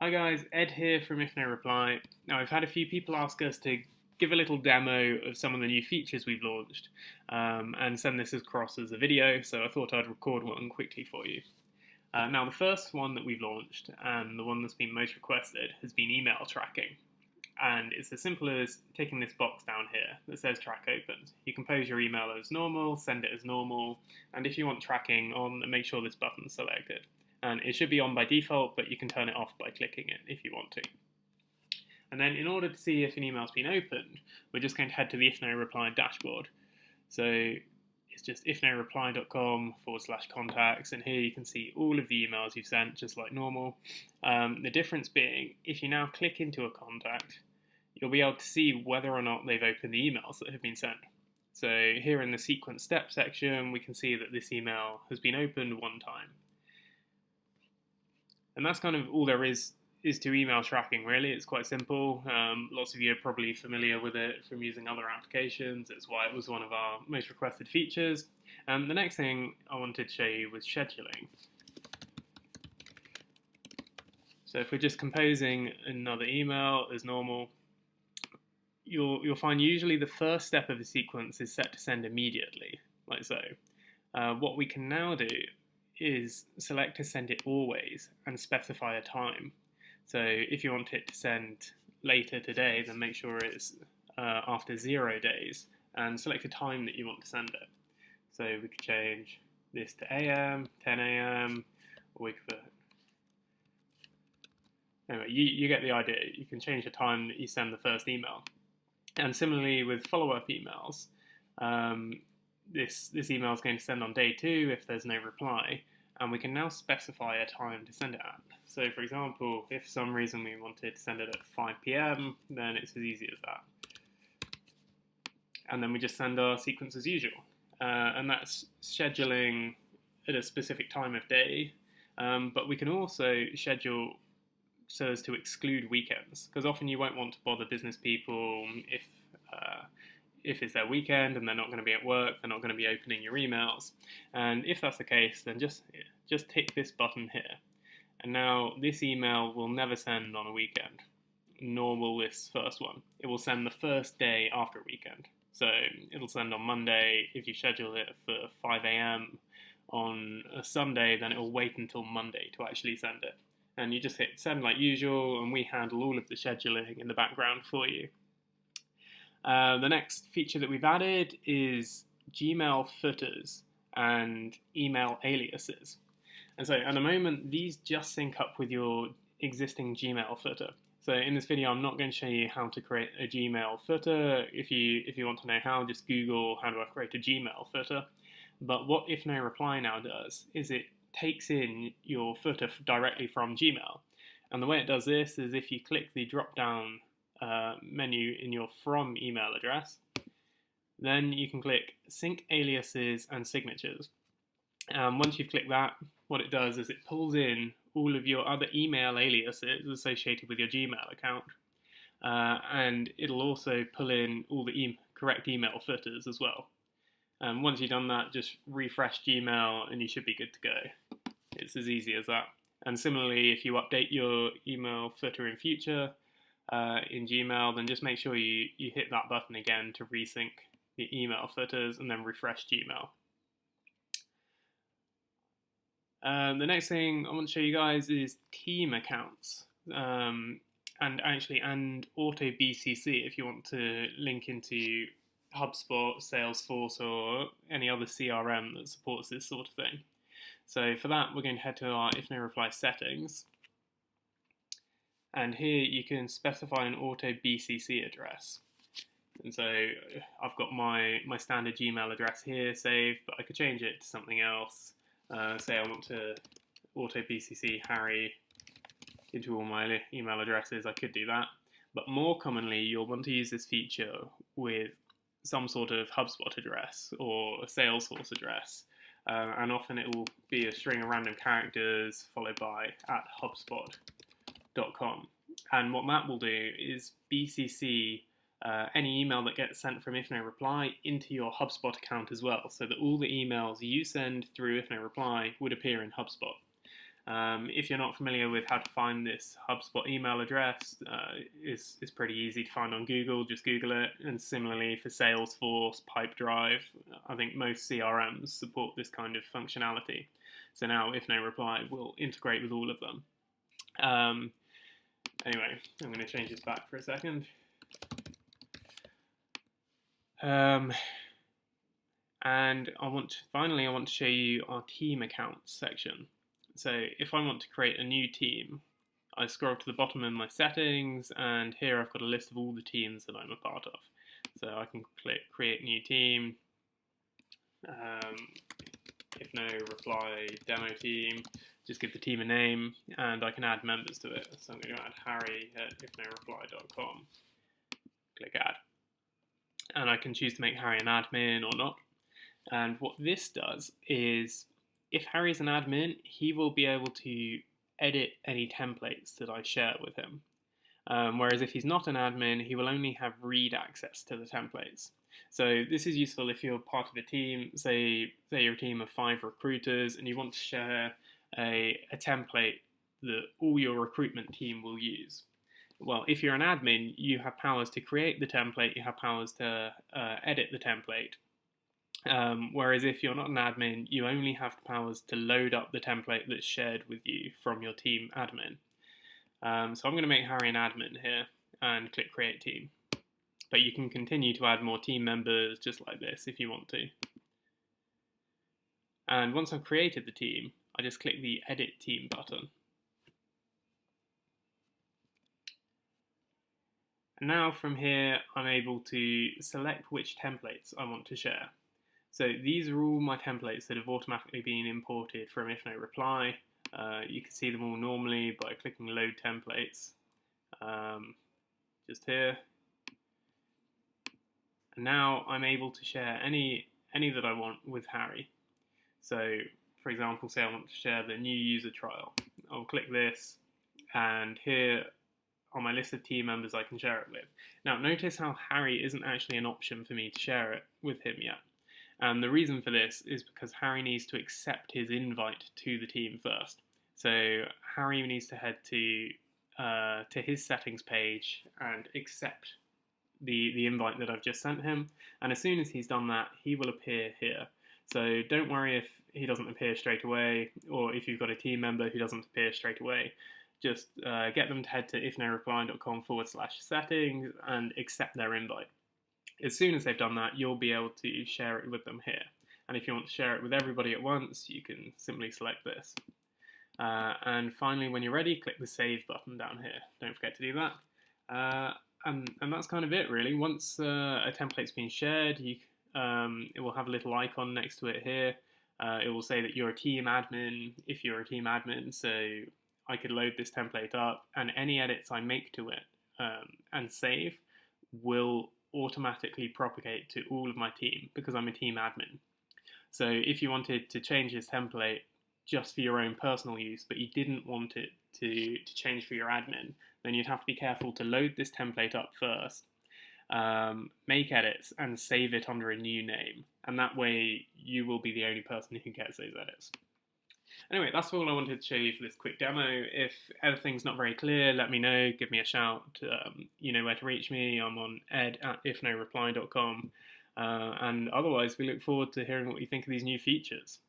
Hi guys, Ed here from If No Reply. Now, I've had a few people ask us to give a little demo of some of the new features we've launched and send this across as a video, so I thought I'd record one quickly for you. Now, the first one that we've launched, and the one that's been most requested, has been email tracking. And it's as simple as taking this box down here that says track opened. You compose your email as normal, send it as normal, and if you want tracking on, make sure this button's selected. And it should be on by default, but you can turn it off by clicking it if you want to. And then in order to see if an email's been opened, we're just going to head to the If No Reply dashboard. So it's just ifnoreply.com/contacts, and here you can see all of the emails you've sent, just like normal. The difference being, if you now click into a contact, you'll be able to see whether or not they've opened the emails that have been sent. So here in the sequence step section, we can see that this email has been opened one time. And that's kind of all there is to email tracking, really. It's quite simple. Lots of you are probably familiar with it from using other applications. It's why it was one of our most requested features. And the next thing I wanted to show you was scheduling. So if we're just composing another email as normal, you'll find usually the first step of the sequence is set to send immediately, like so. What we can now do is select to send it always and specify a time. So if you want it to send later today, then make sure it's after 0 days and select a time that you want to send it. So we could change this to AM, 10 AM, or we could put... Anyway, you get the idea. You can change the time that you send the first email. And similarly with follow-up emails, this email is going to send on day 2 if there's no reply, and we can now specify a time to send it at. So for example, if for some reason we wanted to send it at 5 PM, then it's as easy as that. And then we just send our sequence as usual. And that's scheduling at a specific time of day, but we can also schedule so as to exclude weekends, because often you won't want to bother business people if it's their weekend and they're not going to be at work, they're not going to be opening your emails. And if that's the case, then just tick this button here. And now this email will never send on a weekend, nor will this first one. It will send the first day after a weekend. So it'll send on Monday. If you schedule it for 5 AM on a Sunday, then it will wait until Monday to actually send it. And you just hit send like usual, and we handle all of the scheduling in the background for you. The next feature that we've added is Gmail footers and email aliases. And so at the moment, these just sync up with your existing Gmail footer. So in this video, I'm not going to show you how to create a Gmail footer. If you want to know how, just Google how do I create a Gmail footer. But what If No Reply now does is it takes in your footer directly from Gmail. And the way it does this is if you click the drop-down menu in your From email address, then you can click Sync Aliases and Signatures. Once you've clicked that, what it does is it pulls in all of your other email aliases associated with your Gmail account, and it'll also pull in all the correct email footers as well. Once you've done that, just refresh Gmail and you should be good to go. It's as easy as that. And similarly, if you update your email footer in future in Gmail, then just make sure you hit that button again to resync the email footers and then refresh Gmail. The next thing I want to show you guys is team accounts, and auto BCC if you want to link into HubSpot, Salesforce, or any other CRM that supports this sort of thing. So for that, we're going to head to our If No Reply settings. And here you can specify an auto BCC address. And so I've got my standard Gmail address here saved, but I could change it to something else. Say I want to auto BCC Harry into all my email addresses, I could do that. But more commonly, you'll want to use this feature with some sort of HubSpot address or a Salesforce address. And often it will be a string of random characters followed by @hubspot.com. And what that will do is BCC any email that gets sent from If No Reply into your HubSpot account as well, so that all the emails you send through If No Reply would appear in HubSpot. If you're not familiar with how to find this HubSpot email address, it's pretty easy to find on Google. Just Google it. And similarly for Salesforce, Pipedrive, I think most CRMs support this kind of functionality. So now If No Reply will integrate with all of them. Anyway, I'm going to change this back for a second. And I want to show you our team accounts section. So if I want to create a new team, I scroll to the bottom of my settings, and here I've got a list of all the teams that I'm a part of. So I can click Create New Team, If No Reply Demo Team, just give the team a name, and I can add members to it. So I'm going to add Harry at ifnoreply.com, click Add. And I can choose to make Harry an admin or not. And what this does is, if Harry's an admin, he will be able to edit any templates that I share with him. Whereas if he's not an admin, he will only have read access to the templates. So this is useful if you're part of a team, say you're a team of 5 recruiters, and you want to share a template that all your recruitment team will use. Well, if you're an admin, you have powers to create the template, you have powers to edit the template. Whereas if you're not an admin, you only have powers to load up the template that's shared with you from your team admin. So I'm going to make Harry an admin here and click Create Team. But you can continue to add more team members just like this if you want to. And once I've created the team, I just click the Edit Team button. And now from here, I'm able to select which templates I want to share. So these are all my templates that have automatically been imported from If No Reply. You can see them all normally by clicking Load Templates, just here. And now I'm able to share any that I want with Harry. So, for example, say I want to share the new user trial. I'll click this, and here on my list of team members I can share it with. Now, notice how Harry isn't actually an option for me to share it with him yet. And the reason for this is because Harry needs to accept his invite to the team first. So Harry needs to head to his settings page and accept the invite that I've just sent him. And as soon as he's done that, he will appear here. So don't worry if he doesn't appear straight away, or if you've got a team member who doesn't appear straight away. Just get them to head to ifnoreply.com/settings and accept their invite. As soon as they've done that, you'll be able to share it with them here. And if you want to share it with everybody at once, you can simply select this. And finally, when you're ready, click the Save button down here. Don't forget to do that. And that's kind of it, really. Once a template's been shared, it will have a little icon next to it here. It will say that you're a team admin if you're a team admin. So I could load this template up, and any edits I make to it and save will automatically propagate to all of my team because I'm a team admin. So if you wanted to change this template just for your own personal use, but you didn't want it to change for your admin, then you'd have to be careful to load this template up first, make edits, and save it under a new name. And that way you will be the only person who gets those edits. Anyway, that's all I wanted to show you for this quick demo. If anything's not very clear, let me know, give me a shout. You know where to reach me. I'm on ed@ifnoreply.com. And otherwise, we look forward to hearing what you think of these new features.